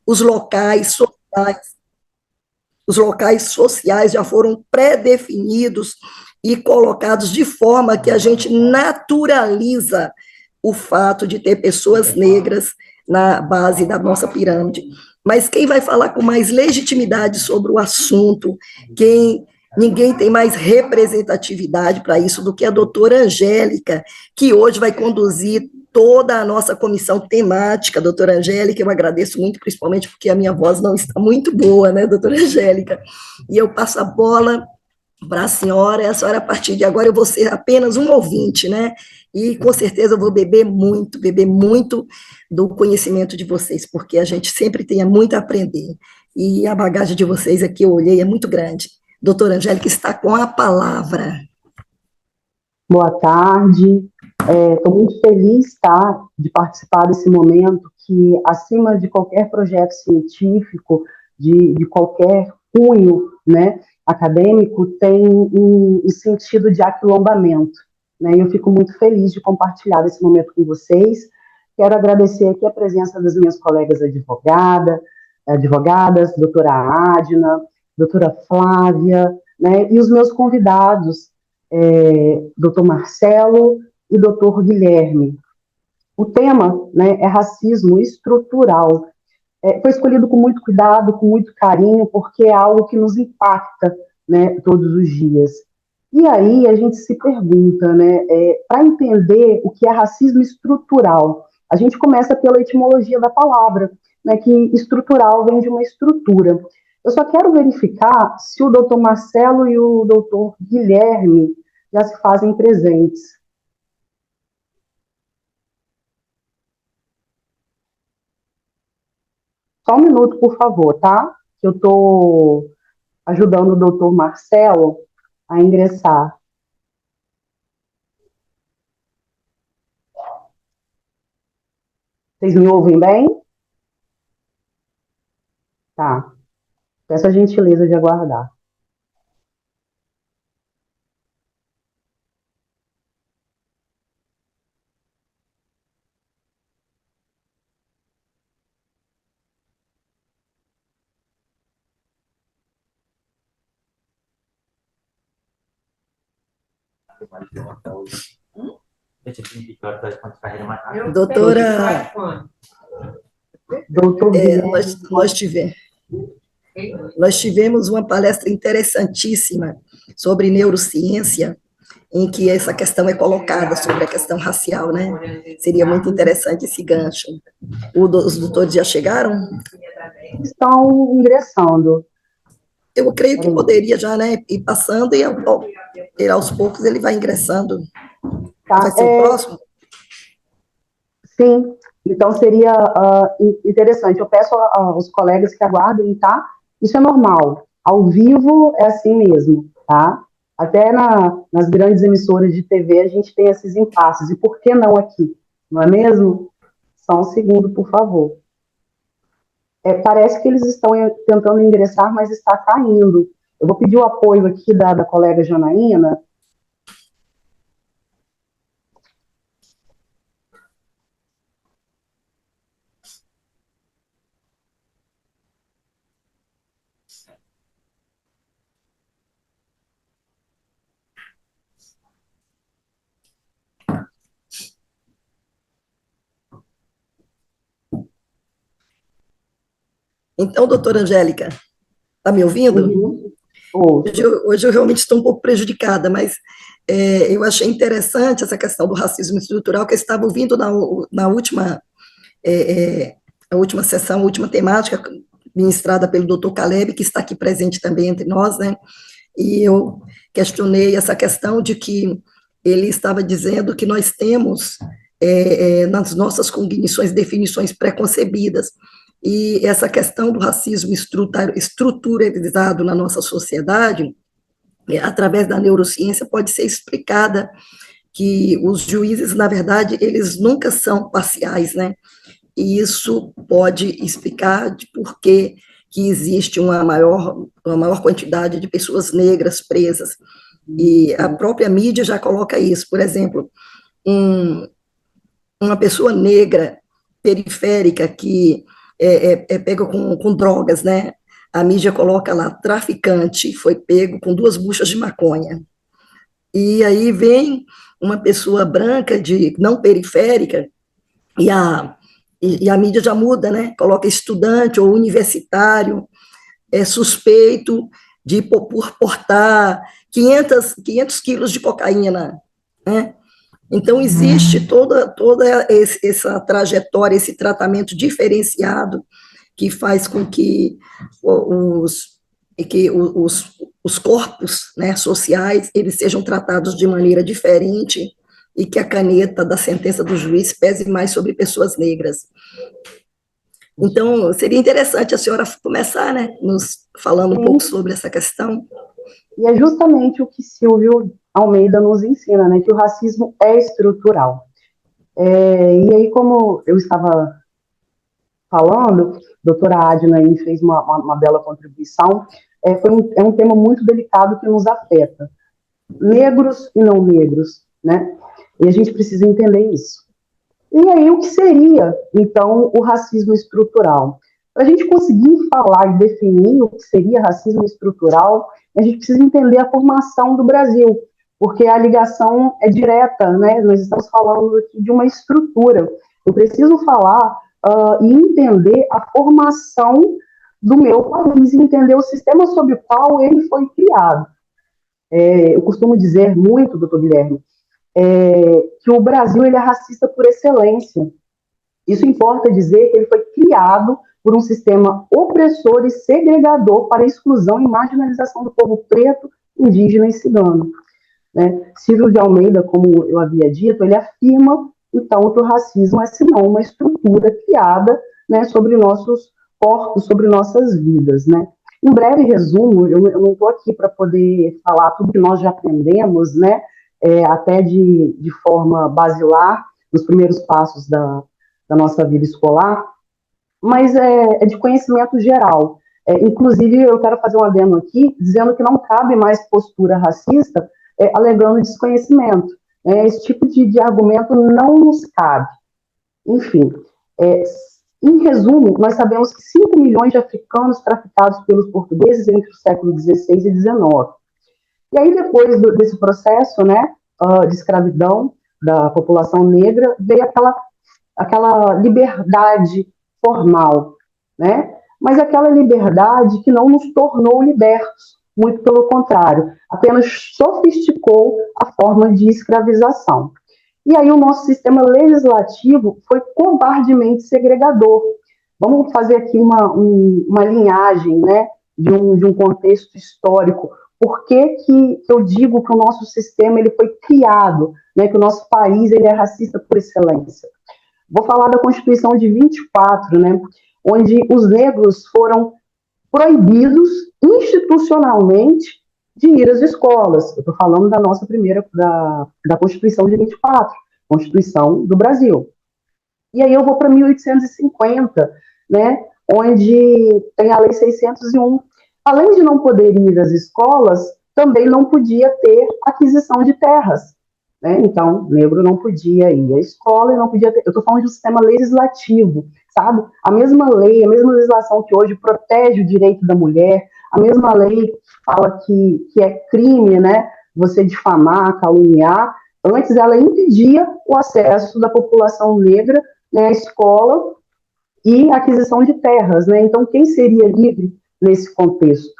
os locais sociais, os locais sociais já foram pré-definidos e colocados de forma que a gente naturaliza o fato de ter pessoas negras na base da nossa pirâmide. Mas quem vai falar com mais legitimidade sobre o assunto, ninguém tem mais representatividade para isso do que a doutora Angélica, que hoje vai conduzir toda a nossa comissão temática, doutora Angélica, eu agradeço muito, principalmente porque a minha voz não está muito boa, né, doutora Angélica? E eu passo a bola para a senhora, a partir de agora eu vou ser apenas um ouvinte, né? E com certeza eu vou beber muito do conhecimento de vocês, porque a gente sempre tem muito a aprender. E a bagagem de vocês aqui, eu olhei, é muito grande. Doutora Angélica está com a palavra. Boa tarde, estou muito feliz, tá, de participar desse momento que, acima de qualquer projeto científico, de qualquer cunho, né, acadêmico, tem um sentido de aquilombamento, né, e eu fico muito feliz de compartilhar esse momento com vocês. Quero agradecer aqui a presença das minhas colegas advogadas, doutora Adna, doutora Flávia, né, e os meus convidados, doutor Marcelo e doutor Guilherme. O tema, né, é racismo estrutural. Foi escolhido com muito cuidado, com muito carinho, porque é algo que nos impacta, né, todos os dias. E aí a gente se pergunta, né, para entender o que é racismo estrutural, a gente começa pela etimologia da palavra, né, que estrutural vem de uma estrutura. Eu só quero verificar se o doutor Marcelo e o doutor Guilherme já se fazem presentes. Só um minuto, por favor, tá? Eu estou ajudando o doutor Marcelo a ingressar. Vocês me ouvem bem? Tá. Peço a gentileza de aguardar. Doutora, nós tivemos uma palestra interessantíssima sobre neurociência, em que essa questão é colocada sobre a questão racial, né? Seria muito interessante esse gancho. Os doutores já chegaram? Estão ingressando. Eu creio que poderia já, né, ir passando e aos poucos ele vai ingressando. Tá, vai ser o próximo? Sim, então seria interessante. Eu peço aos colegas que aguardem, tá? Isso é normal. Ao vivo é assim mesmo, tá? Até nas grandes emissoras de TV a gente tem esses impasses. E por que não aqui? Não é mesmo? Só um segundo, por favor. Parece que eles estão tentando ingressar, mas está caindo. Eu vou pedir o apoio aqui da colega Janaína. Então, doutora Angélica, está me ouvindo? Uhum. Hoje eu realmente estou um pouco prejudicada, mas eu achei interessante essa questão do racismo estrutural, que eu estava ouvindo na última, a última sessão, a última temática, ministrada pelo doutor Caleb, que está aqui presente também entre nós, né? E eu questionei essa questão de que ele estava dizendo que nós temos, nas nossas cognições, definições preconcebidas, e essa questão do racismo estruturalizado na nossa sociedade, através da neurociência, pode ser explicada, que os juízes, na verdade, eles nunca são parciais, né? E isso pode explicar de por que existe uma maior quantidade de pessoas negras presas. E a própria mídia já coloca isso. Por exemplo, uma pessoa negra periférica que é pego com drogas, né? A mídia coloca lá, traficante foi pego com 2 buchas de maconha. E aí vem uma pessoa branca, de não periférica, e a mídia já muda, né? Coloca estudante ou universitário, suspeito de portar 500 quilos de cocaína, né? Então, existe toda essa trajetória, esse tratamento diferenciado que faz com os, os corpos, né, sociais eles sejam tratados de maneira diferente e que a caneta da sentença do juiz pese mais sobre pessoas negras. Então, seria interessante a senhora começar, né, nos falando um pouco sobre essa questão. E é justamente o que Silvio Almeida nos ensina, né, que o racismo é estrutural. E aí, como eu estava falando, a doutora Adna aí fez uma bela contribuição, é um tema muito delicado que nos afeta. Negros e não negros, né? E a gente precisa entender isso. E aí, o que seria, então, o racismo estrutural? Para a gente conseguir falar e definir o que seria racismo estrutural, a gente precisa entender a formação do Brasil, porque a ligação é direta, né? Nós estamos falando aqui de uma estrutura. Eu preciso falar e entender a formação do meu país, entender o sistema sobre o qual ele foi criado. Eu costumo dizer muito, doutor Guilherme, que o Brasil ele é racista por excelência. Isso importa dizer que ele foi criado por um sistema opressor e segregador para a exclusão e marginalização do povo preto, indígena e cigano. Né? Silvio de Almeida, como eu havia dito, ele afirma, então, que o racismo é, senão, uma estrutura criada, né, sobre nossos corpos, sobre nossas vidas. Né? Em breve resumo, eu não estou aqui para poder falar tudo que nós já aprendemos, né, até de forma basilar, nos primeiros passos da nossa vida escolar, mas é de conhecimento geral. Inclusive, eu quero fazer um adendo aqui, dizendo que não cabe mais postura racista alegando desconhecimento. Esse tipo de argumento não nos cabe. Enfim, em resumo, nós sabemos que 5 milhões de africanos traficados pelos portugueses entre o século XVI e XIX. E aí, depois desse processo, né, de escravidão da população negra, veio aquela liberdade formal, né? Mas aquela liberdade que não nos tornou libertos, muito pelo contrário, apenas sofisticou a forma de escravização. E aí o nosso sistema legislativo foi covardemente segregador. Vamos fazer aqui uma linhagem, né, de um contexto histórico. Por que eu digo que o nosso sistema ele foi criado, né, que o nosso país ele é racista por excelência? Vou falar da Constituição de 24, né, onde os negros foram proibidos institucionalmente de ir às escolas. Eu estou falando da nossa primeira, da Constituição de 24, Constituição do Brasil. E aí eu vou para 1850, né, onde tem a Lei 601. Além de não poder ir às escolas, também não podia ter aquisição de terras. Né? Então, negro não podia ir à escola e não podia ter... Eu estou falando de um sistema legislativo, sabe? A mesma lei, a mesma legislação que hoje protege o direito da mulher, a mesma lei que fala que é crime, né, você difamar, caluniar, antes ela impedia o acesso da população negra, né, à escola e aquisição de terras. Né? Então, quem seria livre nesse contexto?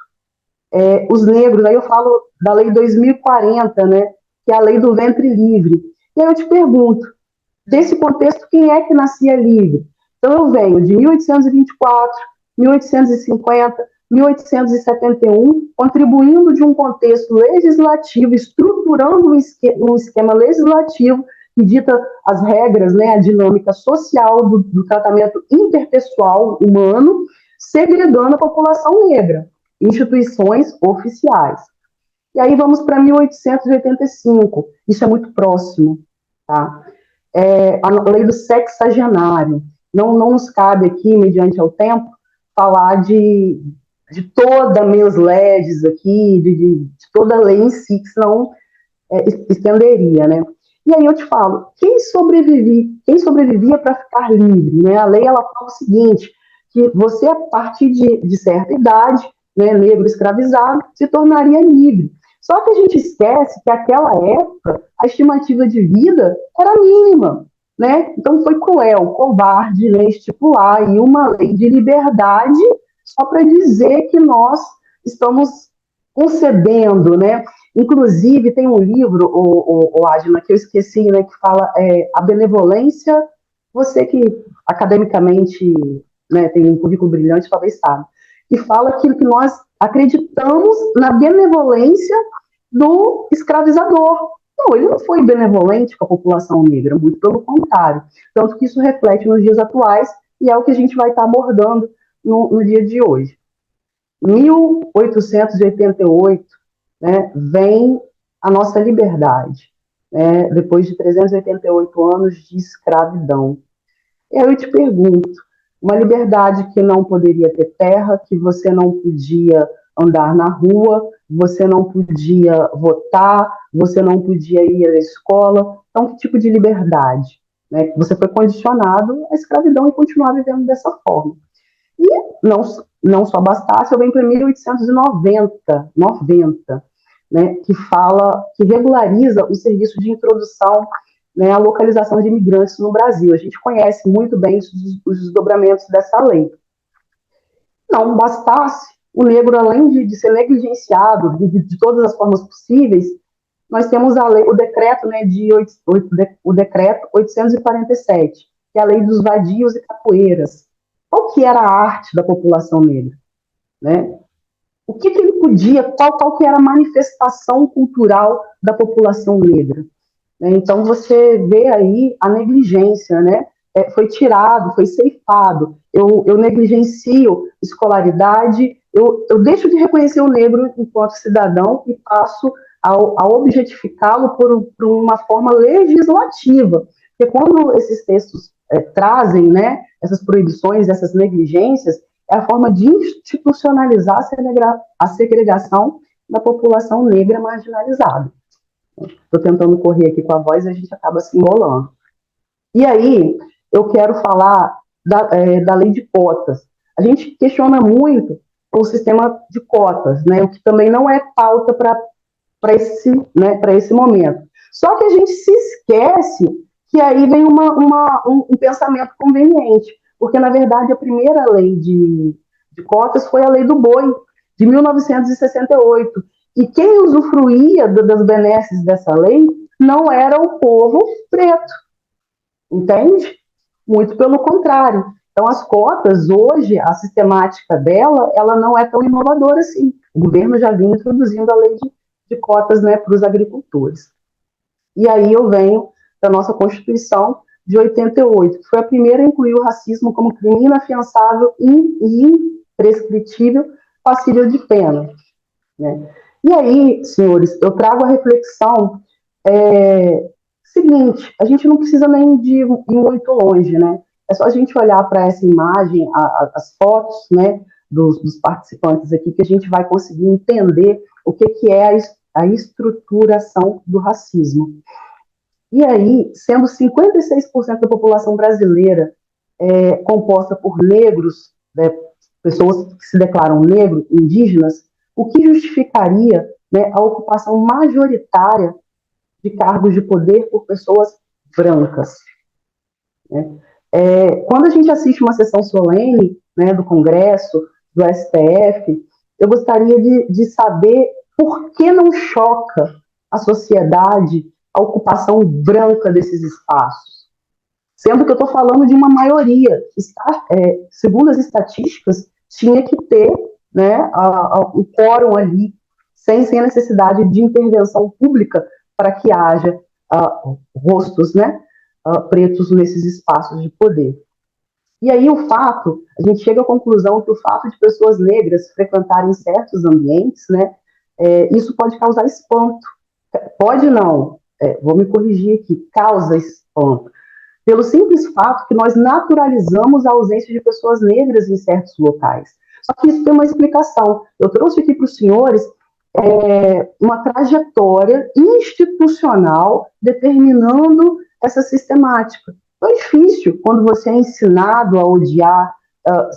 Os negros, aí eu falo da Lei 2040, né, que é a lei do ventre livre. E aí eu te pergunto, desse contexto, quem é que nascia livre? Então eu venho de 1824, 1850, 1871, contribuindo de um contexto legislativo, estruturando um esquema legislativo que dita as regras, né, a dinâmica social do tratamento interpessoal humano, segregando a população negra, instituições oficiais. E aí vamos para 1885, isso é muito próximo, tá? A lei do sexagenário. Não nos cabe aqui, mediante ao tempo, falar de toda a meus leges aqui, de toda a lei em si, que senão estenderia, né? E aí eu te falo, quem sobrevivia para ficar livre? Né? A lei ela fala o seguinte, que você, a partir de certa idade, né, negro escravizado, se tornaria livre. Só que a gente esquece que naquela época a estimativa de vida era mínima, né? Então foi cruel, covarde, né, estipular aí uma lei de liberdade só para dizer que nós estamos concedendo, né? Inclusive tem um livro, o Adna, que eu esqueci, né, que fala a benevolência. Você que academicamente, né, tem um currículo brilhante, talvez sabe, que fala que nós acreditamos na benevolência do escravizador. Não, ele não foi benevolente com a população negra, muito pelo contrário. Tanto que isso reflete nos dias atuais e é o que a gente vai estar abordando no dia de hoje. 1888, né, vem a nossa liberdade, né, depois de 388 anos de escravidão. E aí eu te pergunto, uma liberdade que não poderia ter terra, que você não podia andar na rua, você não podia votar, você não podia ir à escola. Então, que tipo de liberdade? Né? Você foi condicionado à escravidão e continuar vivendo dessa forma. E não só bastasse, eu venho para 1890, né, que regulariza o serviço de introdução, né, à localização de imigrantes no Brasil. A gente conhece muito bem os desdobramentos dessa lei. Não bastasse, o negro, além de ser negligenciado de todas as formas possíveis, nós temos a lei, o decreto, né, o decreto 847, que é a lei dos vadios e capoeiras. Qual que era a arte da população negra? Né? O que ele podia, qual que era a manifestação cultural da população negra? Né? Então, você vê aí a negligência, né? Foi tirado, foi ceifado, eu negligencio escolaridade, eu deixo de reconhecer o negro enquanto cidadão e passo a objetificá-lo por uma forma legislativa. Porque quando esses textos trazem, né, essas proibições, essas negligências, é a forma de institucionalizar a segregação da população negra marginalizada. Estou tentando correr aqui com a voz e a gente acaba se embolando. E aí, eu quero falar da lei de cotas. A gente questiona muito o sistema de cotas, né, o que também não é pauta para esse momento. Só que a gente se esquece que aí vem um pensamento conveniente, porque, na verdade, a primeira lei de cotas foi a lei do boi, de 1968, e quem usufruía das benesses dessa lei não era o povo preto, entende? Muito pelo contrário. Então, as cotas, hoje, a sistemática dela, ela não é tão inovadora assim. O governo já vinha introduzindo a lei de cotas, né, para os agricultores. E aí eu venho da nossa Constituição de 88, que foi a primeira a incluir o racismo como crime inafiançável e imprescritível, passível de pena. Né? E aí, senhores, eu trago a reflexão seguinte, a gente não precisa nem de ir muito longe, né? É só a gente olhar para essa imagem, as fotos, né, dos participantes aqui, que a gente vai conseguir entender o que é a estruturação do racismo. E aí, sendo 56% da população brasileira composta por negros, né, pessoas que se declaram negros, indígenas, o que justificaria, né, a ocupação majoritária de cargos de poder por pessoas brancas? Né? Quando a gente assiste uma sessão solene, né, do Congresso, do STF, eu gostaria de saber por que não choca a sociedade a ocupação branca desses espaços. Sendo que eu estou falando de uma maioria. Segundo as estatísticas, tinha que ter, né, o quórum ali, sem necessidade de intervenção pública para que haja rostos, né, pretos nesses espaços de poder. E aí a gente chega à conclusão que o fato de pessoas negras frequentarem certos ambientes, né, isso pode causar espanto. Pode não, vou me corrigir aqui, causa espanto. Pelo simples fato que nós naturalizamos a ausência de pessoas negras em certos locais. Só que isso tem uma explicação. Eu trouxe aqui para os senhores uma trajetória institucional determinando essa sistemática. Então é difícil quando você é ensinado a odiar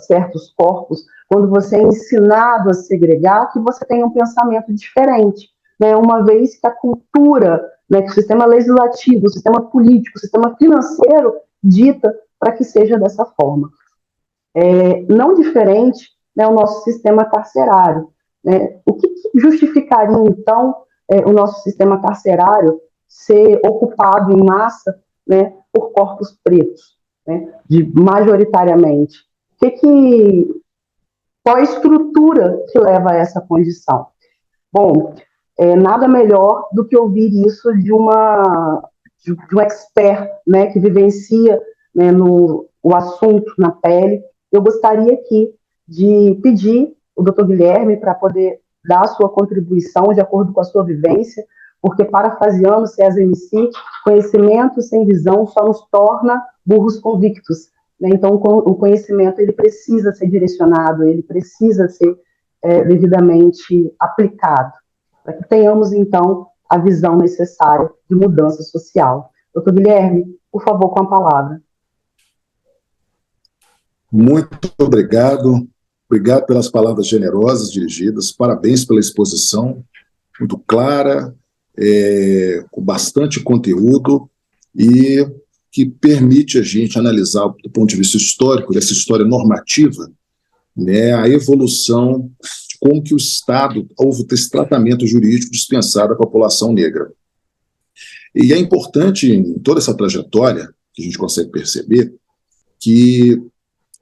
certos corpos, quando você é ensinado a segregar, que você tem um pensamento diferente, né? Uma vez que a cultura, né, que o sistema legislativo, o sistema político, o sistema financeiro dita para que seja dessa forma. Não diferente, né, o nosso sistema carcerário. Né? O que justificaria, então, o nosso sistema carcerário ser ocupado em massa, né, por corpos pretos, né, majoritariamente? Qual a estrutura que leva a essa condição? Bom, nada melhor do que ouvir isso de um expert, né, que vivencia, né, o assunto na pele. Eu gostaria aqui de pedir o Dr. Guilherme para poder dar a sua contribuição de acordo com a sua vivência, porque, parafraseando César MC, conhecimento sem visão só nos torna burros convictos. Né? Então, o conhecimento ele precisa ser direcionado, ele precisa ser devidamente aplicado, para que tenhamos, então, a visão necessária de mudança social. Doutor Guilherme, por favor, com a palavra. Muito obrigado. Obrigado pelas palavras generosas dirigidas. Parabéns pela exposição, muito clara, com bastante conteúdo e que permite a gente analisar, do ponto de vista histórico, dessa história normativa, né, a evolução de como que o Estado houve esse tratamento jurídico dispensado à população negra. E é importante, em toda essa trajetória, que a gente consegue perceber, que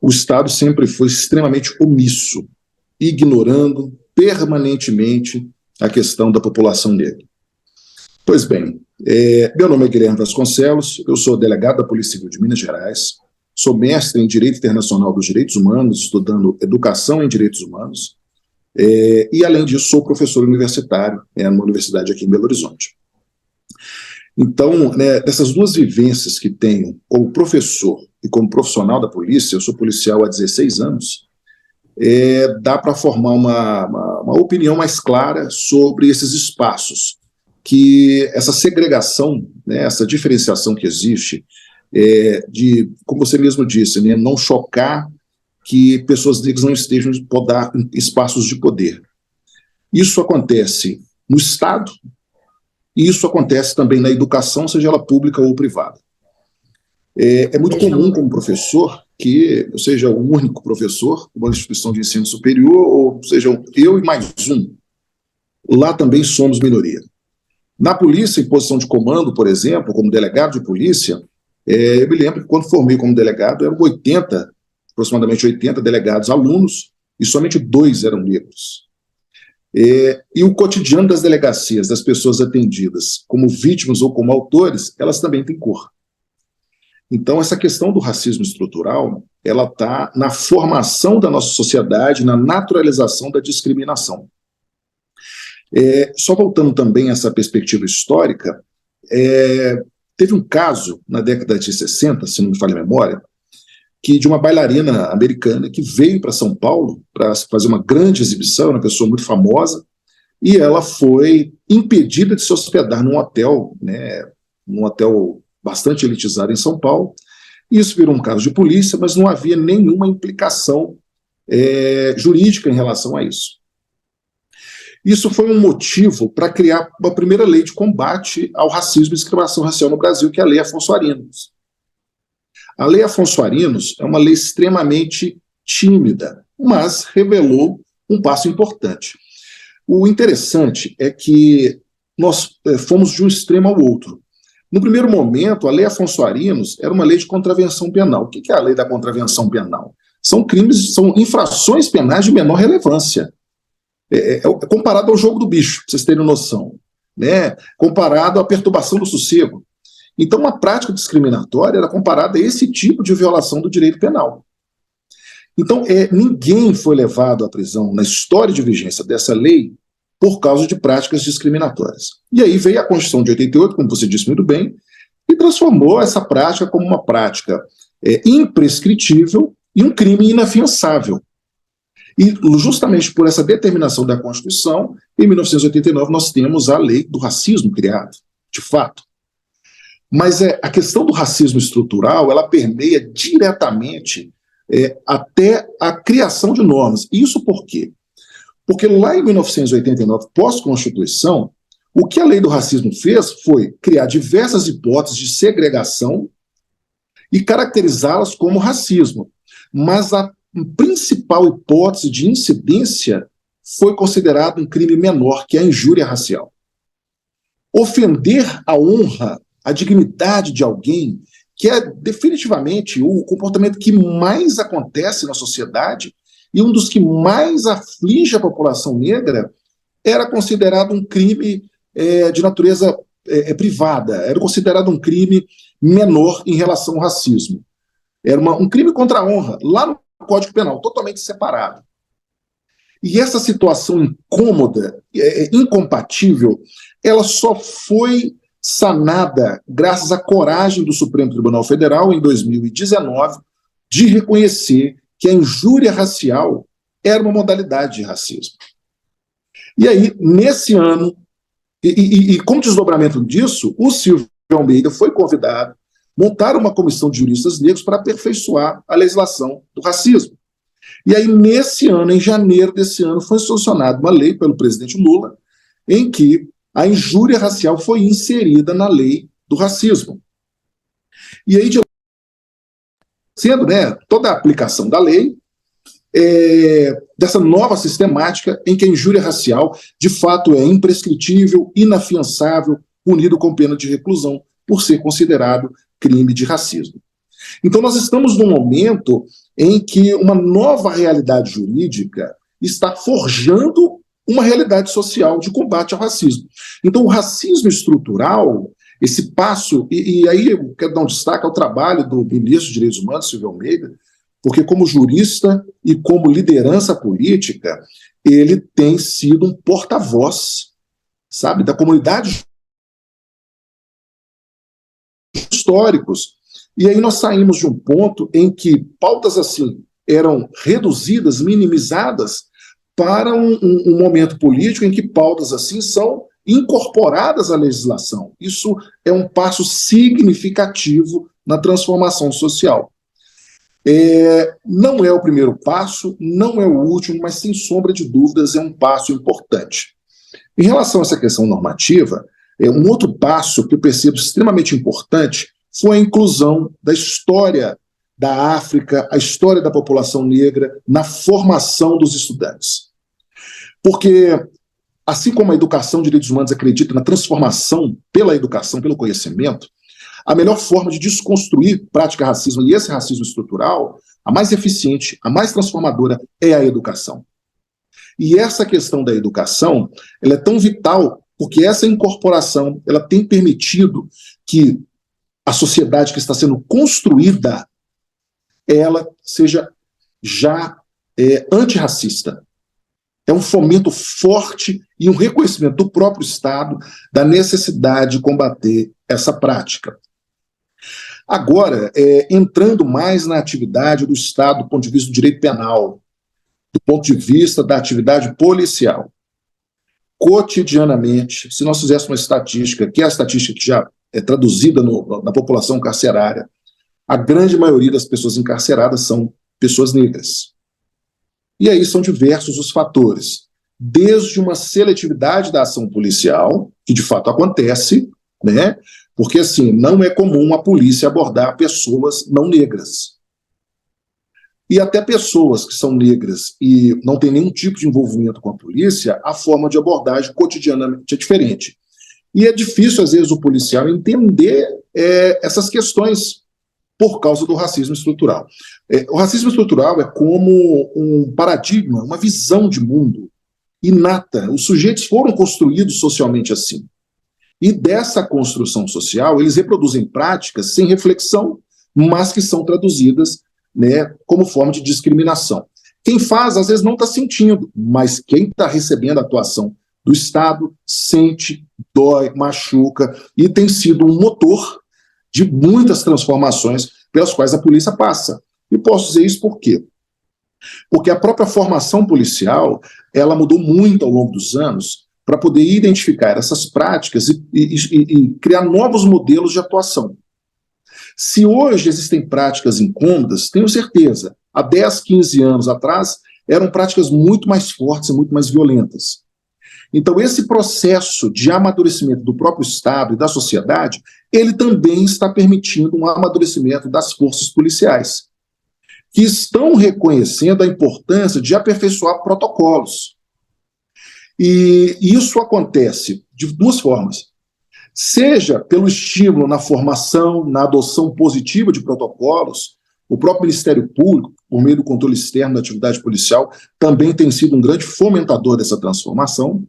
o Estado sempre foi extremamente omisso, ignorando permanentemente a questão da população negra. Pois bem, meu nome é Guilherme Vasconcelos, eu sou delegado da Polícia Civil de Minas Gerais, sou mestre em Direito Internacional dos Direitos Humanos, estudando Educação em Direitos Humanos, e, além disso, sou professor universitário numa universidade aqui em Belo Horizonte. Então, né, dessas duas vivências que tenho como professor e como profissional da polícia, eu sou policial há 16 anos, dá para formar uma opinião mais clara sobre esses espaços, que essa segregação, né, essa diferenciação que existe, de, como você mesmo disse, né, não chocar que pessoas negras não estejam em espaços de poder. Isso acontece no Estado, e isso acontece também na educação, seja ela pública ou privada. É muito comum, como professor, que eu seja o único professor de uma instituição de ensino superior, ou seja, eu e mais um. Lá também somos minoria. Na polícia, em posição de comando, por exemplo, como delegado de polícia, eu me lembro que quando formei como delegado, eram aproximadamente 80 delegados alunos, e somente 2 eram negros. E o cotidiano das delegacias, das pessoas atendidas como vítimas ou como autores, elas também têm cor. Então, essa questão do racismo estrutural, ela está na formação da nossa sociedade, na naturalização da discriminação. Só voltando também a essa perspectiva histórica, teve um caso na década de 60, se não me falha a memória, de uma bailarina americana que veio para São Paulo para fazer uma grande exibição, uma pessoa muito famosa, e ela foi impedida de se hospedar num hotel, né, num hotel bastante elitizado em São Paulo. Isso virou um caso de polícia, mas não havia nenhuma implicação jurídica em relação a isso. Isso foi um motivo para criar a primeira lei de combate ao racismo e discriminação racial no Brasil, que é a Lei Afonso Arinos. A Lei Afonso Arinos é uma lei extremamente tímida, mas revelou um passo importante. O interessante é que nós fomos de um extremo ao outro. No primeiro momento, a Lei Afonso Arinos era uma lei de contravenção penal. O que é a lei da contravenção penal? São crimes, são infrações penais de menor relevância. Comparado ao jogo do bicho, para vocês terem noção, né? Comparado à perturbação do sossego. Então, uma prática discriminatória era comparada a esse tipo de violação do direito penal. Então, ninguém foi levado à prisão na história de vigência dessa lei por causa de práticas discriminatórias. E aí veio a Constituição de 88, como você disse muito bem, e transformou essa prática como uma prática imprescritível e um crime inafiançável. E justamente por essa determinação da Constituição, em 1989 nós temos a lei do racismo criada, de fato. Mas a questão do racismo estrutural, ela permeia diretamente até a criação de normas. Isso por quê? Porque lá em 1989, pós-Constituição, o que a lei do racismo fez foi criar diversas hipóteses de segregação e caracterizá-las como racismo. Mas a principal hipótese de incidência foi considerado um crime menor, que é a injúria racial. Ofender a honra, a dignidade de alguém, que é definitivamente o comportamento que mais acontece na sociedade e um dos que mais aflige a população negra, era considerado um crime de natureza privada, era considerado um crime menor em relação ao racismo. Era um crime contra a honra, lá no Código Penal, totalmente separado. E essa situação incômoda, incompatível, ela só foi sanada graças à coragem do Supremo Tribunal Federal, em 2019, de reconhecer que a injúria racial era uma modalidade de racismo. E aí, nesse ano, e como desdobramento disso, o Silvio Almeida foi convidado a montar uma comissão de juristas negros para aperfeiçoar a legislação do racismo. E aí, nesse ano, em janeiro desse ano, foi sancionada uma lei pelo presidente Lula, em que a injúria racial foi inserida na lei do racismo. E aí, sendo toda a aplicação da lei, dessa nova sistemática em que a injúria racial, de fato, é imprescritível, inafiançável, punido com pena de reclusão, por ser considerado crime de racismo. Então, nós estamos num momento em que uma nova realidade jurídica está forjando uma realidade social de combate ao racismo. Então, o racismo estrutural, esse passo, e aí eu quero dar um destaque ao trabalho do ministro dos Direitos Humanos, Silvio Almeida, porque como jurista e como liderança política, ele tem sido um porta-voz, sabe, da comunidade históricos. E aí nós saímos de um ponto em que pautas assim eram reduzidas, minimizadas, para um momento político em que pautas assim são incorporadas à legislação. Isso é um passo significativo na transformação social. Não é o primeiro passo, não é o último, mas sem sombra de dúvidas é um passo importante. Em relação a essa questão normativa, um outro passo que eu percebo extremamente importante foi a inclusão da história da África, a história da população negra na formação dos estudantes. Porque, assim como a educação de direitos humanos acredita na transformação pela educação, pelo conhecimento, a melhor forma de desconstruir prática racismo e esse racismo estrutural, a mais eficiente, a mais transformadora, é a educação. E essa questão da educação, ela é tão vital porque essa incorporação, ela tem permitido que a sociedade que está sendo construída, ela seja já antirracista. É um fomento forte e um reconhecimento do próprio Estado da necessidade de combater essa prática. Agora, entrando mais na atividade do Estado do ponto de vista do direito penal, do ponto de vista da atividade policial, cotidianamente, se nós fizéssemos uma estatística, que é a estatística que já é traduzida na população carcerária, a grande maioria das pessoas encarceradas são pessoas negras. E aí são diversos os fatores, desde uma seletividade da ação policial, que de fato acontece, porque assim, não é comum a polícia abordar pessoas não negras. E até pessoas que são negras e não têm nenhum tipo de envolvimento com a polícia, a forma de abordagem cotidianamente é diferente. E é difícil, às vezes, o policial entender essas questões por causa do racismo estrutural. O racismo estrutural é como um paradigma, uma visão de mundo inata. Os sujeitos foram construídos socialmente assim. E dessa construção social, eles reproduzem práticas sem reflexão, mas que são traduzidas como forma de discriminação. Quem faz, às vezes, não está sentindo, mas quem está recebendo a atuação do Estado sente, dói, machuca, e tem sido um motor de muitas transformações pelas quais a polícia passa. E posso dizer isso por quê? Porque a própria formação policial, ela mudou muito ao longo dos anos para poder identificar essas práticas e criar novos modelos de atuação. Se hoje existem práticas incômodas, tenho certeza, há 10, 15 anos atrás, eram práticas muito mais fortes e muito mais violentas. Então, esse processo de amadurecimento do próprio Estado e da sociedade, ele também está permitindo um amadurecimento das forças policiais, que estão reconhecendo a importância de aperfeiçoar protocolos. E isso acontece de duas formas. Seja pelo estímulo na formação, na adoção positiva de protocolos, o próprio Ministério Público, por meio do controle externo da atividade policial, também tem sido um grande fomentador dessa transformação,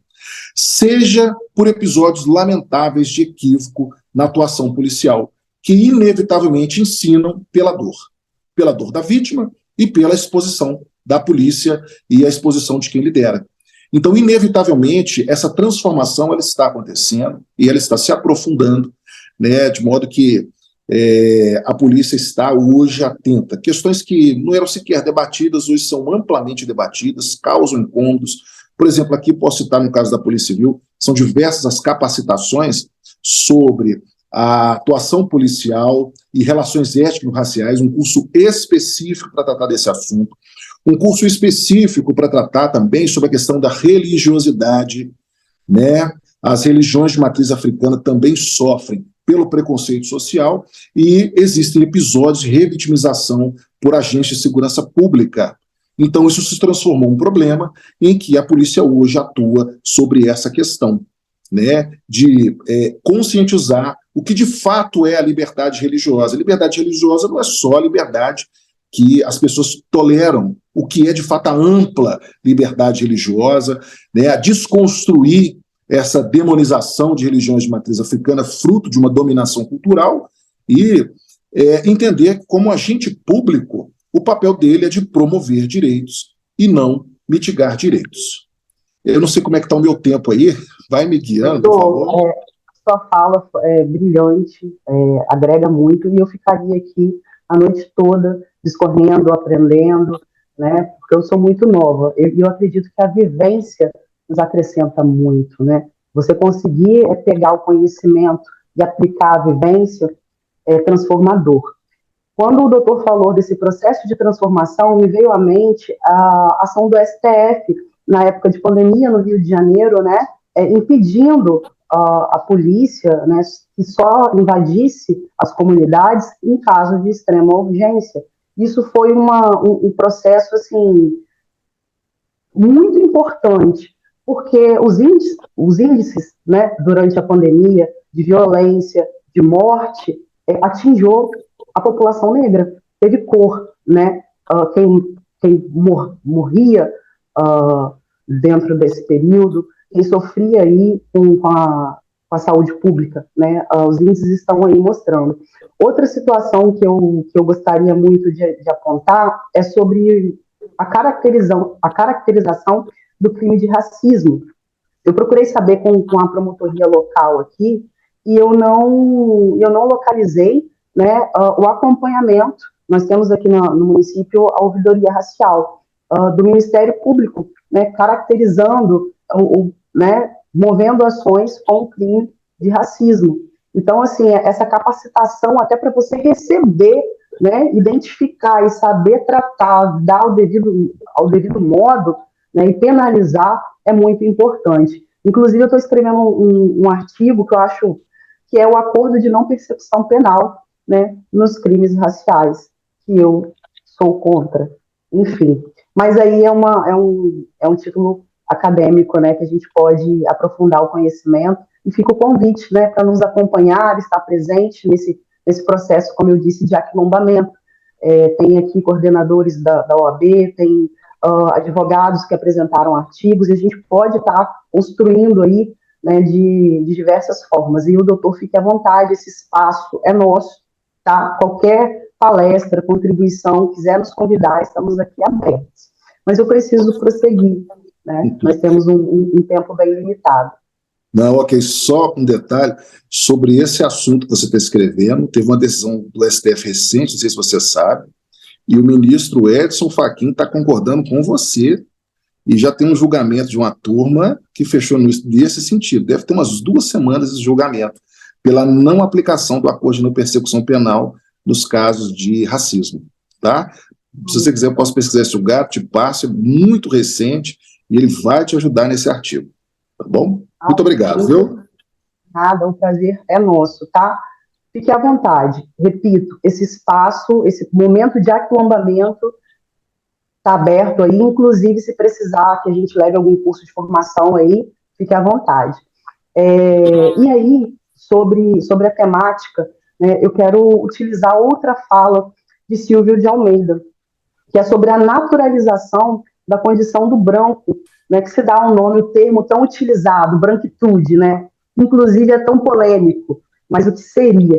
seja por episódios lamentáveis de equívoco na atuação policial, que inevitavelmente ensinam pela dor da vítima e pela exposição da polícia e a exposição de quem lidera. Então, inevitavelmente, essa transformação ela está acontecendo e ela está se aprofundando, né, de modo que a polícia está hoje atenta. Questões que não eram sequer debatidas, hoje são amplamente debatidas, causam incômodos. Por exemplo, aqui posso citar no caso da Polícia Civil, são diversas as capacitações sobre a atuação policial e relações étnico-raciais, um curso específico para tratar desse assunto, um curso específico para tratar também sobre a questão da religiosidade, né? As religiões de matriz africana também sofrem pelo preconceito social e existem episódios de revitimização por agentes de segurança pública. Então, isso se transformou em um problema em que a polícia hoje atua sobre essa questão, né, de conscientizar o que de fato é a liberdade religiosa. A liberdade religiosa não é só a liberdade que as pessoas toleram, o que é de fato a ampla liberdade religiosa, né, a desconstruir essa demonização de religiões de matriz africana, fruto de uma dominação cultural, e entender que, como agente público, o papel dele é de promover direitos e não mitigar direitos. Eu não sei como é que está o meu tempo aí, vai me guiando, por favor. Sua fala é brilhante, agrega muito, e eu ficaria aqui a noite toda discorrendo, aprendendo, né, porque eu sou muito nova, e eu acredito que a vivência nos acrescenta muito, né? Você conseguir pegar o conhecimento e aplicar a vivência é transformador. Quando o doutor falou desse processo de transformação, me veio à mente a ação do STF na época de pandemia no Rio de Janeiro, né, impedindo a polícia, né, que só invadisse as comunidades em caso de extrema urgência. Isso foi um processo assim muito importante, porque os índices, né, durante a pandemia de violência, de morte, atingiu a população negra, teve cor, né? Quem morria dentro desse período, quem sofria aí com a saúde pública, né? Os índices estão aí mostrando. Outra situação que eu gostaria muito de apontar é sobre a caracterização do crime de racismo. Eu procurei saber com a promotoria local aqui e eu não localizei, né, o acompanhamento. Nós temos aqui no município a ouvidoria racial do Ministério Público, né, caracterizando, né, movendo ações com o crime de racismo. Então, assim, essa capacitação até para você receber, né, identificar e saber tratar, dar ao devido modo, né, e penalizar é muito importante. Inclusive, eu estou escrevendo um artigo que eu acho que é o acordo de não persecução penal, né, nos crimes raciais, que eu sou contra. Enfim, mas aí é um título acadêmico, né, que a gente pode aprofundar o conhecimento, e fica o convite, né, para nos acompanhar, estar presente nesse processo, como eu disse, de aquilombamento. Tem aqui coordenadores da OAB, tem advogados que apresentaram artigos, e a gente pode estar construindo aí, né, de diversas formas. E o doutor fique à vontade, esse espaço é nosso, tá? Qualquer palestra, contribuição, quiser nos convidar, estamos aqui abertos. Mas eu preciso prosseguir, né? Nós temos um tempo bem limitado. Não, ok, só um detalhe sobre esse assunto que você está escrevendo. Teve uma decisão do STF recente, não sei se você sabe, e o ministro Edson Fachin está concordando com você, e já tem um julgamento de uma turma que fechou nesse sentido. Deve ter umas 2 semanas de julgamento, pela não aplicação do acordo de não persecução penal nos casos de racismo, tá? Se você quiser, eu posso pesquisar esse lugar, te passo, é muito recente, e ele vai te ajudar nesse artigo, tá bom? Muito obrigado, viu? Nada, o prazer é nosso, tá? Fique à vontade. Repito, esse espaço, esse momento de aquilombamento está aberto aí, inclusive se precisar que a gente leve algum curso de formação aí, fique à vontade. E aí, sobre a temática, né, eu quero utilizar outra fala de Silvio de Almeida, que é sobre a naturalização da condição do branco, né, que se dá um nome, o termo tão utilizado, branquitude, né, inclusive é tão polêmico, mas o que seria?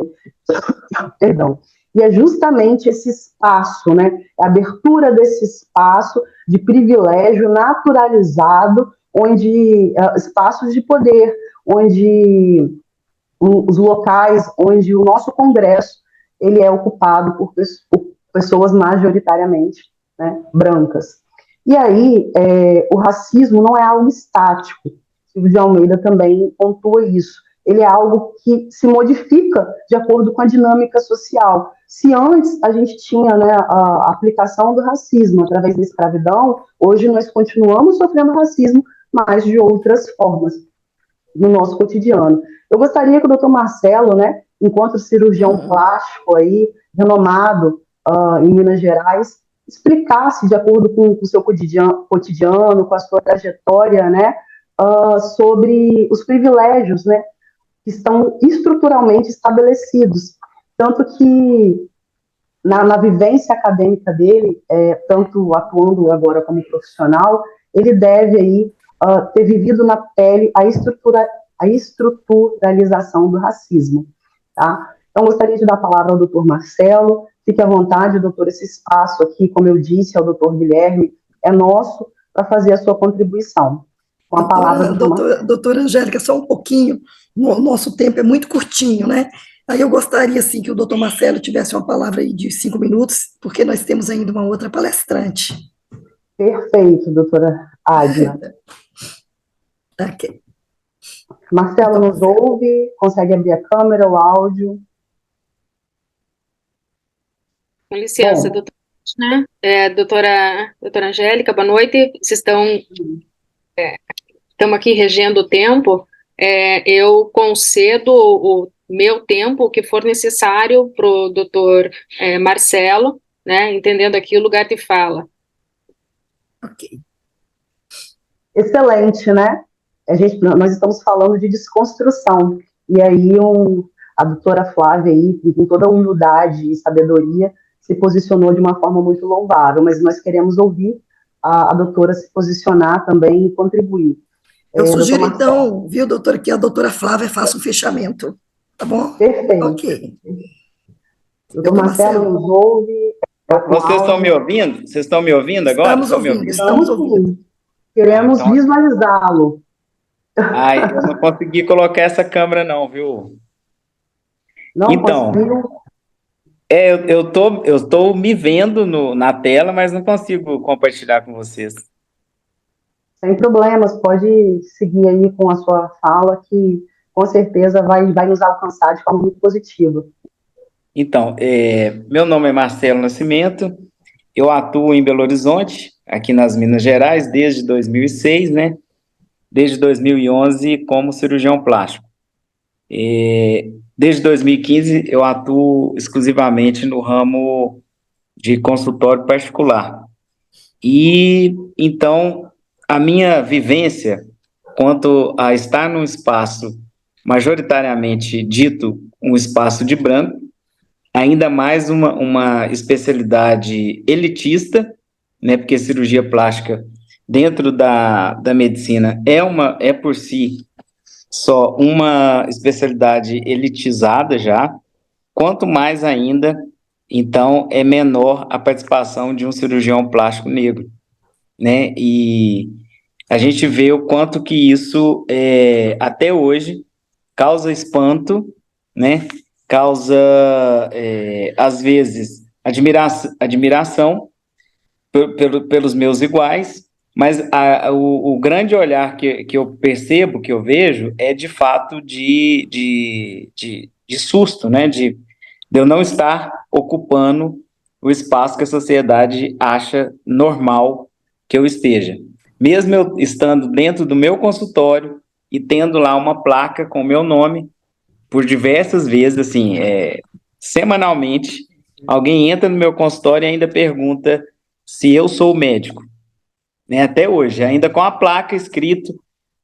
Perdão. E é justamente esse espaço, né, a abertura desse espaço de privilégio naturalizado, onde espaços de poder, onde os locais, onde o nosso Congresso ele é ocupado por pessoas majoritariamente, né, brancas. E aí, o racismo não é algo estático. Silvio de Almeida também pontua isso. Ele é algo que se modifica de acordo com a dinâmica social. Se antes a gente tinha, né, a aplicação do racismo através da escravidão, hoje nós continuamos sofrendo racismo, mas de outras formas, no nosso cotidiano. Eu gostaria que o doutor Marcelo, né, enquanto cirurgião plástico aí, renomado em Minas Gerais, explicasse, de acordo com o seu cotidiano, com a sua trajetória, né, sobre os privilégios, né, que estão estruturalmente estabelecidos. Tanto que, na vivência acadêmica dele, tanto atuando agora como profissional, ele deve aí ter vivido na pele a estruturalização do racismo. Tá? Então, gostaria de dar a palavra ao doutor Marcelo. Fique à vontade, doutor, esse espaço aqui, como eu disse ao doutor Guilherme, é nosso para fazer a sua contribuição. Com a palavra, doutora Angélica, só um pouquinho, o nosso tempo é muito curtinho, né? Aí eu gostaria, assim, que o doutor Marcelo tivesse uma palavra aí de 5 minutos, porque nós temos ainda uma outra palestrante. Perfeito, doutora Adna. Okay. Marcelo nos ouve? Consegue abrir a câmera, o áudio? Com licença, doutora, né? Doutora Angélica, boa noite. Vocês estamos aqui regendo o tempo. Eu concedo o meu tempo, o que for necessário, para o doutor Marcelo, né? Entendendo aqui o lugar de fala. Ok. Excelente, né? Nós estamos falando de desconstrução. E aí a doutora Flávia, aí, com toda a humildade e sabedoria, se posicionou de uma forma muito louvável, mas nós queremos ouvir a doutora se posicionar também e contribuir. Eu sugiro, então, viu, doutora, que a doutora Flávia faça um fechamento, tá bom? Perfeito. Ok. Doutor Marcelo nos ouve. Vocês estão me ouvindo? Vocês estão me ouvindo agora? Estamos ouvindo. Queremos visualizá-lo. Ai, eu não consegui colocar essa câmera não, viu? Não então, conseguiu? eu tô me vendo na tela, mas não consigo compartilhar com vocês. Sem problemas, pode seguir aí com a sua fala, que com certeza vai nos alcançar de forma muito positiva. Então, meu nome é Marcelo Nascimento, eu atuo em Belo Horizonte, aqui nas Minas Gerais, desde 2006, né? Desde 2011 como cirurgião plástico. Desde 2015 eu atuo exclusivamente no ramo de consultório particular. E, então, a minha vivência quanto a estar num espaço majoritariamente dito um espaço de branco, ainda mais uma especialidade elitista, né, porque cirurgia plástica dentro da medicina é por si só uma especialidade elitizada já, quanto mais ainda, então, é menor a participação de um cirurgião plástico negro, né, e a gente vê o quanto que isso, até hoje, causa espanto, né, causa, às vezes, admiração pelos meus iguais, mas o grande olhar que eu percebo, que eu vejo, é de fato de susto, né? De eu não estar ocupando o espaço que a sociedade acha normal que eu esteja. Mesmo eu estando dentro do meu consultório e tendo lá uma placa com o meu nome, por diversas vezes, assim, semanalmente, alguém entra no meu consultório e ainda pergunta se eu sou médico, né? Até hoje, ainda com a placa escrito.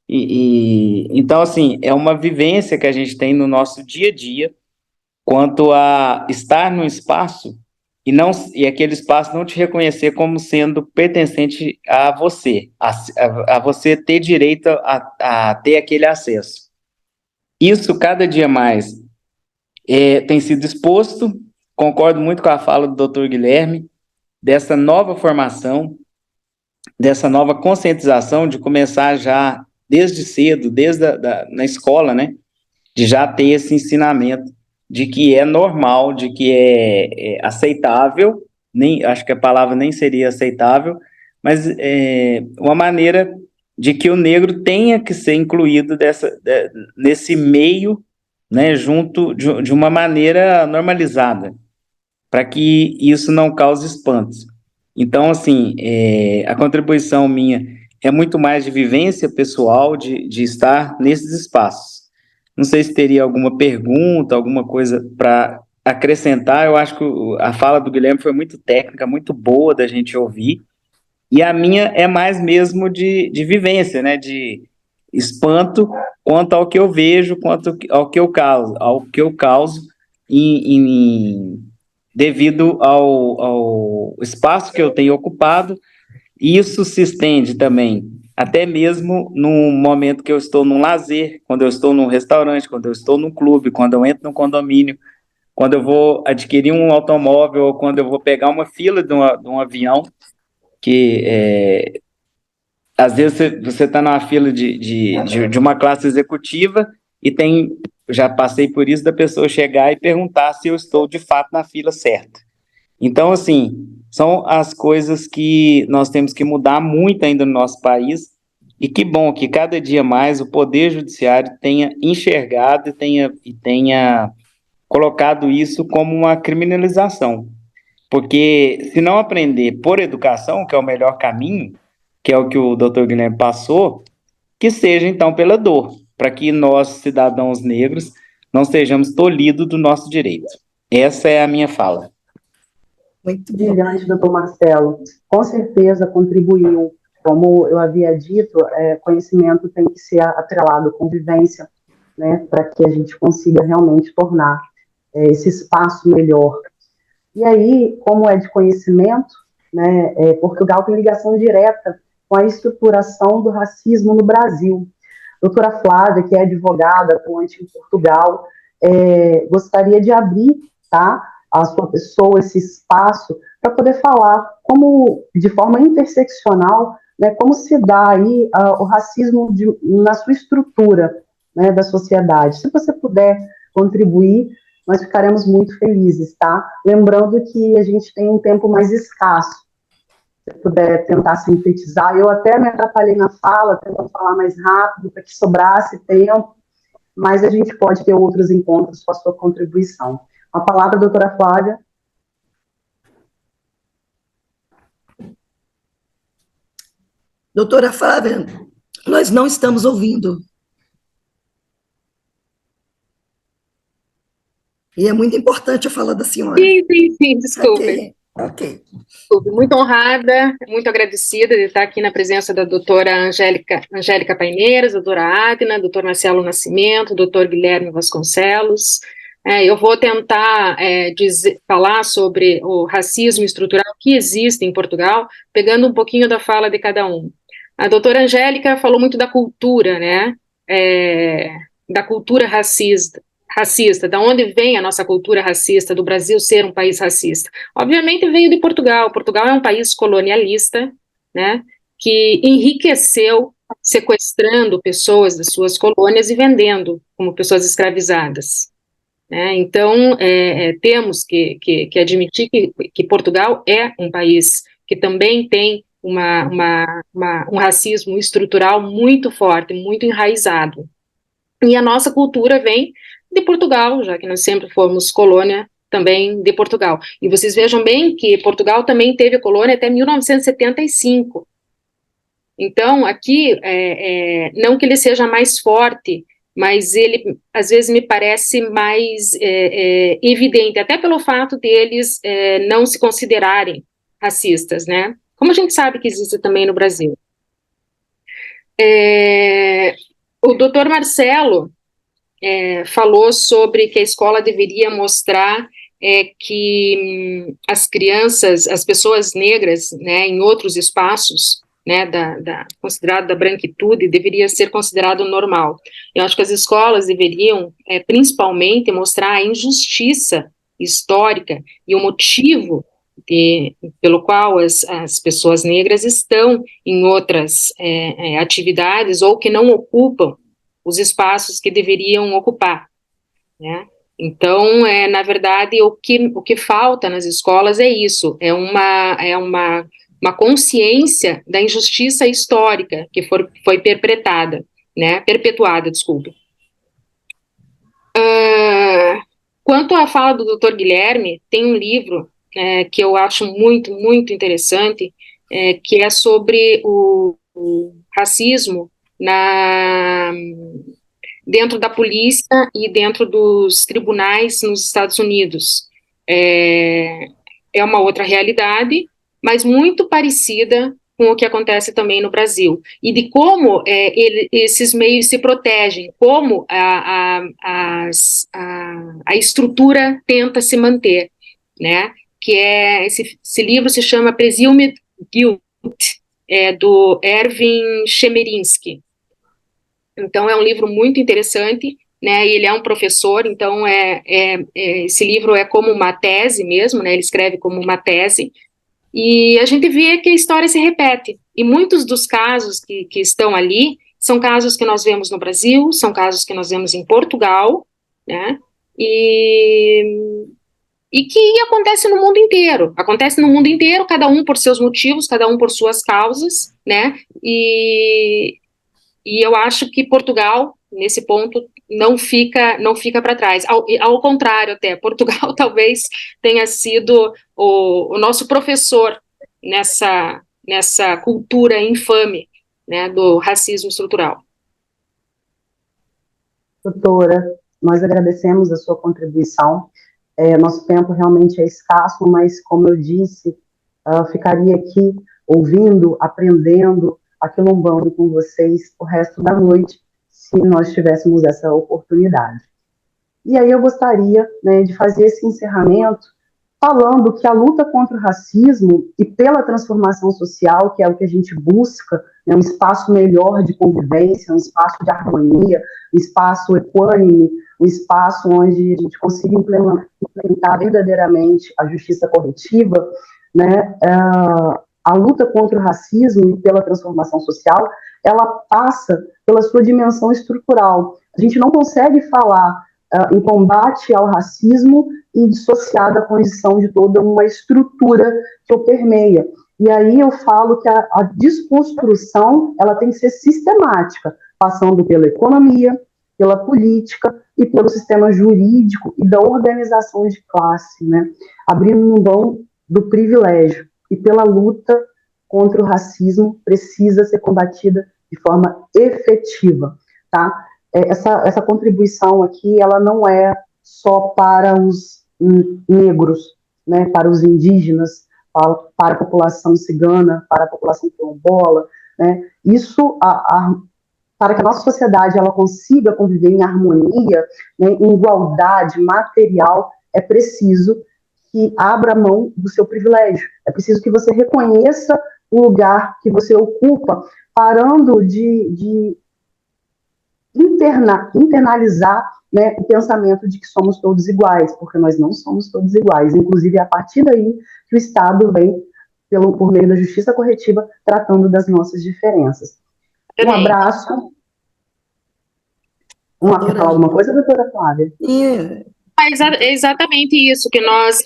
Então, assim, é uma vivência que a gente tem no nosso dia a dia quanto a estar num espaço e aquele espaço não te reconhecer como sendo pertencente a você, a você ter direito a ter aquele acesso. Isso, cada dia mais, tem sido exposto. Concordo muito com a fala do Dr. Guilherme, dessa nova formação, dessa nova conscientização de começar já desde cedo, na escola, né, de já ter esse ensinamento de que é normal, de que é aceitável, acho que a palavra nem seria aceitável, mas uma maneira de que o negro tenha que ser incluído nesse meio, né, junto de uma maneira normalizada, para que isso não cause espantos. Então, assim, a contribuição minha é muito mais de vivência pessoal, de estar nesses espaços. Não sei se teria alguma pergunta, alguma coisa para acrescentar. Eu acho que a fala do Guilherme foi muito técnica, muito boa da gente ouvir. E a minha é mais mesmo de vivência, né? De espanto quanto ao que eu vejo, quanto ao que eu causo devido ao espaço que eu tenho ocupado. E isso se estende também até mesmo no momento que eu estou num lazer, quando eu estou num restaurante, quando eu estou num clube, quando eu entro num condomínio, quando eu vou adquirir um automóvel, ou quando eu vou pegar uma fila de um avião, que às vezes você está numa fila de uma classe executiva e já passei por isso, da pessoa chegar e perguntar se eu estou de fato na fila certa. Então, assim, são as coisas que nós temos que mudar muito ainda no nosso país, e que bom que cada dia mais o Poder Judiciário tenha enxergado e tenha colocado isso como uma criminalização. Porque se não aprender por educação, que é o melhor caminho, que é o que o Dr. Guilherme passou, que seja então pela dor, para que nós, cidadãos negros, não sejamos tolhidos do nosso direito. Essa é a minha fala. Muito bom. Brilhante, doutor Marcelo. Com certeza contribuiu. Como eu havia dito, conhecimento tem que ser atrelado com vivência, né, para que a gente consiga realmente tornar esse espaço melhor. E aí, como é de conhecimento, né, Portugal tem ligação direta com a estruturação do racismo no Brasil. Doutora Flávia, que é advogada atuante em Portugal, gostaria de abrir, tá, a sua pessoa, esse espaço, para poder falar como, de forma interseccional, né, como se dá aí o racismo na sua estrutura, né, da sociedade. Se você puder contribuir, nós ficaremos muito felizes, tá? Lembrando que a gente tem um tempo mais escasso. Se puder tentar sintetizar, eu até me atrapalhei na fala, tentando falar mais rápido, para que sobrasse tempo, mas a gente pode ter outros encontros com a sua contribuição. A palavra, doutora Flávia. Doutora Flávia, nós não estamos ouvindo. E é muito importante a fala da senhora. Sim, desculpe. Ok. Muito honrada, muito agradecida de estar aqui na presença da doutora Angélica Paineiras, doutora Agna, doutor Marcelo Nascimento, doutor Guilherme Vasconcelos. Eu vou tentar falar sobre o racismo estrutural que existe em Portugal, pegando um pouquinho da fala de cada um. A doutora Angélica falou muito da cultura, né? Da cultura racista, da onde vem a nossa cultura racista, do Brasil ser um país racista. Obviamente veio de Portugal. Portugal é um país colonialista, né, que enriqueceu sequestrando pessoas das suas colônias e vendendo como pessoas escravizadas. Né? Então, temos que admitir que Portugal é um país que também tem um racismo estrutural muito forte, muito enraizado. E a nossa cultura vem de Portugal, já que nós sempre fomos colônia também de Portugal. E vocês vejam bem que Portugal também teve colônia até 1975. Então, aqui, não que ele seja mais forte, mas ele, às vezes, me parece mais evidente, até pelo fato deles não se considerarem racistas, né? Como a gente sabe que existe também no Brasil. O doutor Marcelo falou sobre que a escola deveria mostrar que as crianças, as pessoas negras, né, em outros espaços, né, considerado da branquitude, deveria ser considerado normal. Eu acho que as escolas deveriam, principalmente, mostrar a injustiça histórica e o motivo pelo qual as pessoas negras estão em outras atividades ou que não ocupam os espaços que deveriam ocupar, né? Então, na verdade, o que falta nas escolas é isso, é uma consciência da injustiça histórica que foi perpetuada, né? Desculpe. Quanto à fala do Dr. Guilherme, tem um livro que eu acho muito, muito interessante, que é sobre o racismo dentro da polícia e dentro dos tribunais nos Estados Unidos. É uma outra realidade, mas muito parecida com o que acontece também no Brasil, e de como esses meios se protegem, como a estrutura tenta se manter, né? Que esse livro se chama Presumed Guilt, do Erwin Chemerinsky. Então, é um livro muito interessante, né, e ele é um professor, então esse livro é como uma tese mesmo, né, ele escreve como uma tese, e a gente vê que a história se repete, e muitos dos casos que estão ali são casos que nós vemos no Brasil, são casos que nós vemos em Portugal, né, e que acontece no mundo inteiro, cada um por seus motivos, cada um por suas causas, né, e eu acho que Portugal, nesse ponto, não fica para trás, ao contrário até, Portugal talvez tenha sido o nosso professor nessa cultura infame, né, do racismo estrutural. Doutora, nós agradecemos a sua contribuição. Nosso tempo realmente é escasso, mas, como eu disse, ficaria aqui ouvindo, aprendendo, aquilombando com vocês o resto da noite, se nós tivéssemos essa oportunidade. E aí eu gostaria, né, de fazer esse encerramento falando que a luta contra o racismo e pela transformação social, que é o que a gente busca, né, um espaço melhor de convivência, um espaço de harmonia, um espaço equânime, um espaço onde a gente consiga implementar verdadeiramente a justiça corretiva, né, a luta contra o racismo e pela transformação social, ela passa pela sua dimensão estrutural. A gente não consegue falar em combate ao racismo e dissociar da condição de toda uma estrutura que o permeia. E aí eu falo que a desconstrução ela tem que ser sistemática, passando pela economia, pela política e pelo sistema jurídico e da organização de classe, né? Abrindo mão do privilégio. E pela luta contra o racismo precisa ser combatida de forma efetiva, tá? Essa contribuição aqui, ela não é só para os negros, né, para os indígenas, para a população cigana, para a população quilombola, né? Isso, para que a nossa sociedade ela consiga conviver em harmonia, né, em igualdade material, é preciso que abra mão do seu privilégio. É preciso que você reconheça o lugar que você ocupa, parando de internalizar, né, o pensamento de que somos todos iguais, porque nós não somos todos iguais. Inclusive, é a partir daí que o Estado vem, por meio da justiça corretiva, tratando das nossas diferenças. Um abraço. Quer falar alguma coisa, doutora Flávia? É exatamente isso, que nós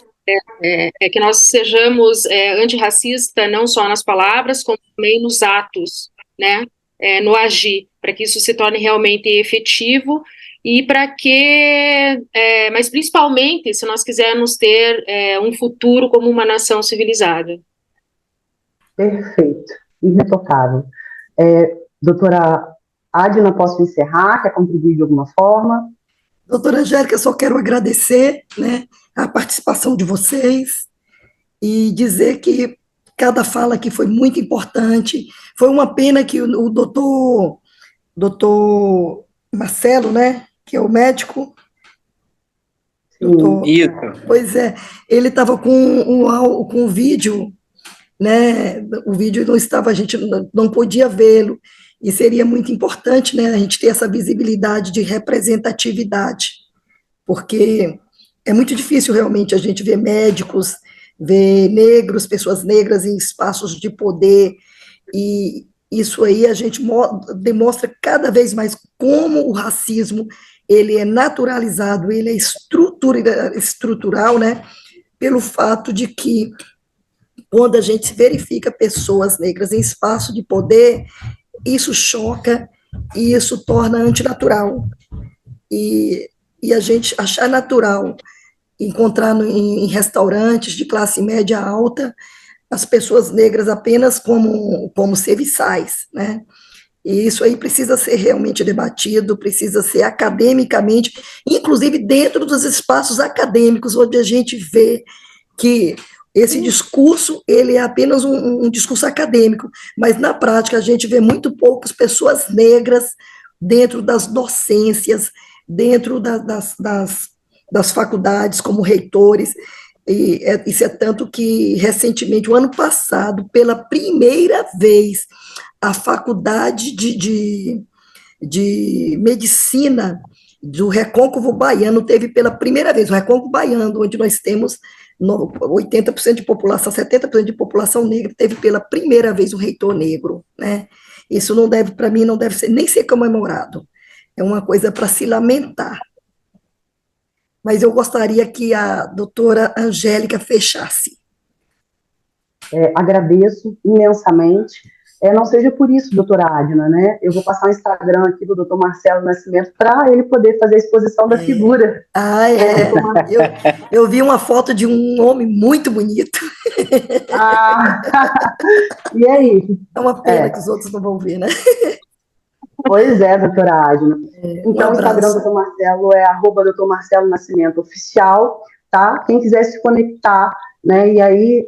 sejamos antirracista não só nas palavras, como também nos atos, né, no agir, para que isso se torne realmente efetivo e para que, mas principalmente se nós quisermos ter um futuro como uma nação civilizada. Perfeito, irretocável. Doutora Adna, posso encerrar? Quer contribuir de alguma forma? Doutora Angélica, eu só quero agradecer, né, a participação de vocês e dizer que cada fala aqui foi muito importante. Foi uma pena que o doutor Marcelo, né, que é o médico, Sim. Isso. pois é, ele estava com o vídeo, né, o vídeo não estava, a gente não podia vê-lo, e seria muito importante, né, a gente ter essa visibilidade de representatividade, porque é muito difícil realmente a gente ver médicos, ver negros, pessoas negras em espaços de poder, e isso aí a gente demonstra cada vez mais como o racismo ele é naturalizado, ele é estrutural, né, pelo fato de que quando a gente verifica pessoas negras em espaço de poder, isso choca e isso torna antinatural. E, e a gente achar natural encontrar em restaurantes de classe média alta as pessoas negras apenas como serviçais, né? E isso aí precisa ser realmente debatido, precisa ser academicamente, inclusive dentro dos espaços acadêmicos, onde a gente vê que esse discurso ele é apenas um discurso acadêmico, mas na prática a gente vê muito poucas pessoas negras dentro das docências, dentro das faculdades, como reitores, e isso é tanto que, recentemente, o ano passado, pela primeira vez, a faculdade de medicina do Recôncavo Baiano teve pela primeira vez, o Recôncavo Baiano, onde nós temos 80% de população, 70% de população negra, teve pela primeira vez um reitor negro, né? Isso não deve, para mim, não deve ser, nem ser comemorado. É uma coisa para se lamentar. Mas eu gostaria que a doutora Angélica fechasse. Agradeço imensamente. Não seja por isso, doutora Adna, né? Eu vou passar o Instagram aqui do doutor Marcelo Nascimento para ele poder fazer a exposição da figura. Eu vi uma foto de um homem muito bonito. E aí? É uma pena que os outros não vão ver, né? Pois é, doutora Adna. Então, o Instagram do doutor Marcelo é @doutor Marcelo Nascimento Oficial, tá? Quem quiser se conectar, né? E aí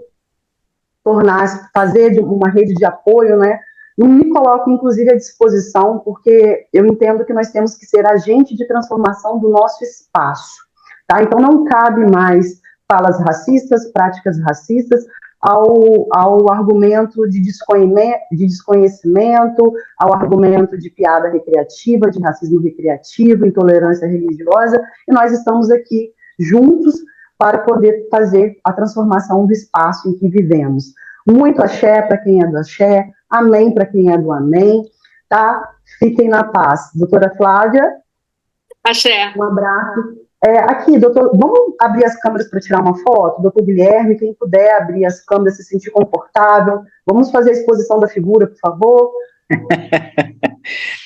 fazer uma rede de apoio, né? Não me coloco, inclusive, à disposição, porque eu entendo que nós temos que ser agente de transformação do nosso espaço, tá? Então, não cabe mais falas racistas, práticas racistas, ao argumento de desconhecimento, ao argumento de piada recreativa, de racismo recreativo, intolerância religiosa, e nós estamos aqui juntos para poder fazer a transformação do espaço em que vivemos. Muito axé para quem é do axé, amém para quem é do amém, tá? Fiquem na paz. Doutora Flávia? Axé. Um abraço. Aqui, doutor, vamos abrir as câmeras para tirar uma foto? Doutor Guilherme, quem puder abrir as câmeras, se sentir confortável. Vamos fazer a exposição da figura, por favor?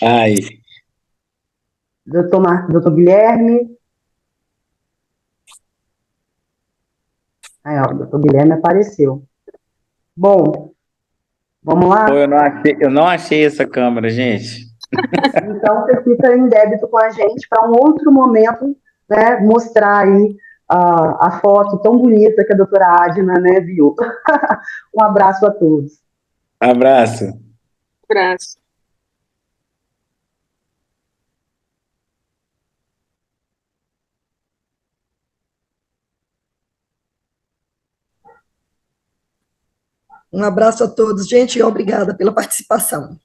Ai. Doutor Guilherme. Aí, ó, o doutor Guilherme apareceu. Bom, vamos lá? Eu não achei essa câmera, gente. Então, você fica em débito com a gente para um outro momento, né, mostrar aí a foto tão bonita que a doutora Adna, né, viu. Um abraço a todos. Abraço. Abraço. Um abraço a todos, gente, e obrigada pela participação.